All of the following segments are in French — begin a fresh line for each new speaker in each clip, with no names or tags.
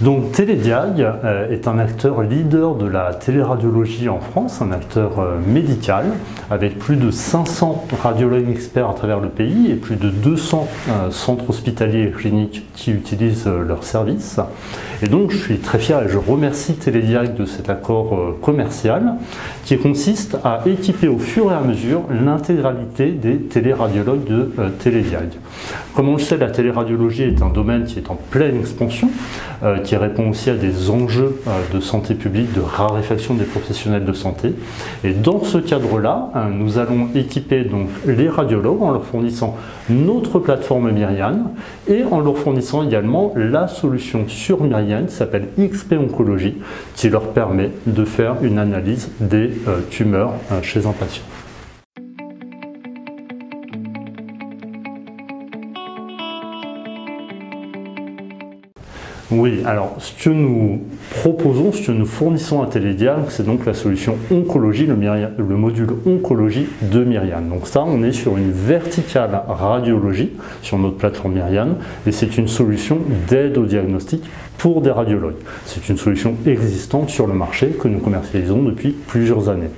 Donc Télédiag est un acteur leader de la téléradiologie en France, un acteur médical avec plus de 500 radiologues experts à travers le pays et plus de 200 centres hospitaliers et cliniques qui utilisent leurs services. Et donc je suis très fier et je remercie Télédiag de cet accord commercial qui consiste à équiper au fur et à mesure l'intégralité des téléradiologues de Télédiag. Comme on le sait, la téléradiologie est un domaine qui est en pleine expansion, qui répond aussi à des enjeux de santé publique, de raréfaction des professionnels de santé. Et dans ce cadre-là, nous allons équiper donc les radiologues en leur fournissant notre plateforme Myriane et en leur fournissant également la solution sur Myriane qui s'appelle XP Oncologie, qui leur permet de faire une analyse des tumeurs chez un patient. Oui, alors ce que nous proposons, ce que nous fournissons à Télédiag, c'est donc la solution oncologie, le module oncologie de Myriane. Donc ça, on est sur une verticale radiologie sur notre plateforme Myriane et c'est une solution d'aide au diagnostic pour des radiologues. C'est une solution existante sur le marché que nous commercialisons depuis plusieurs années.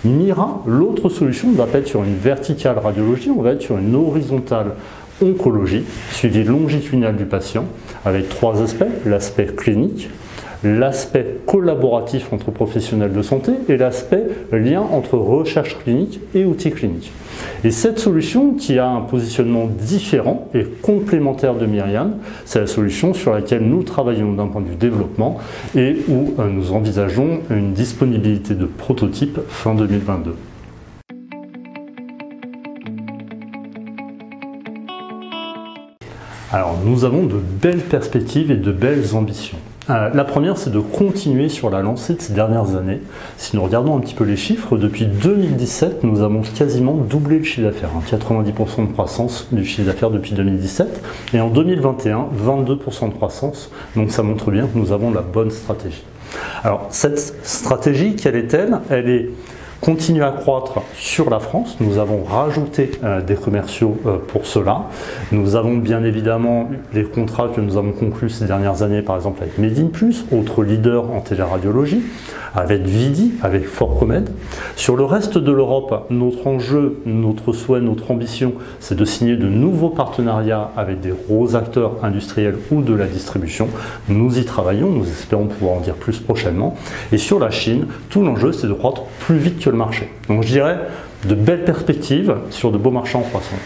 Mira, l'autre solution, on va pas être sur une verticale radiologie, on va être sur une horizontale oncologie, suivi longitudinal du patient, avec trois aspects, l'aspect clinique, l'aspect collaboratif entre professionnels de santé et l'aspect lien entre recherche clinique et outils cliniques. Et cette solution, qui a un positionnement différent et complémentaire de Myriane, c'est la solution sur laquelle nous travaillons d'un point de vue développement et où nous envisageons une disponibilité de prototype fin 2022. Alors, nous avons de belles perspectives et de belles ambitions. La première, c'est de continuer sur la lancée de ces dernières années. Si nous regardons un petit peu les chiffres, depuis 2017, nous avons quasiment doublé le chiffre d'affaires, 90% de croissance du chiffre d'affaires depuis 2017, et en 2021, 22% de croissance, donc ça montre bien que nous avons la bonne stratégie. Alors, cette stratégie, quelle est-elle? Elle est continuer à croître sur la France. Nous avons rajouté des commerciaux pour cela. Nous avons bien évidemment les contrats que nous avons conclus ces dernières années, par exemple avec Medinplus, autre leader en téléradiologie, avec Vidi, avec Forcomed. Sur le reste de l'Europe, notre enjeu, notre souhait, notre ambition, c'est de signer de nouveaux partenariats avec des gros acteurs industriels ou de la distribution. Nous y travaillons, nous espérons pouvoir en dire plus prochainement. Et sur la Chine, tout l'enjeu, c'est de croître plus vite que le marché. Donc je dirais de belles perspectives sur de beaux marchés en croissance.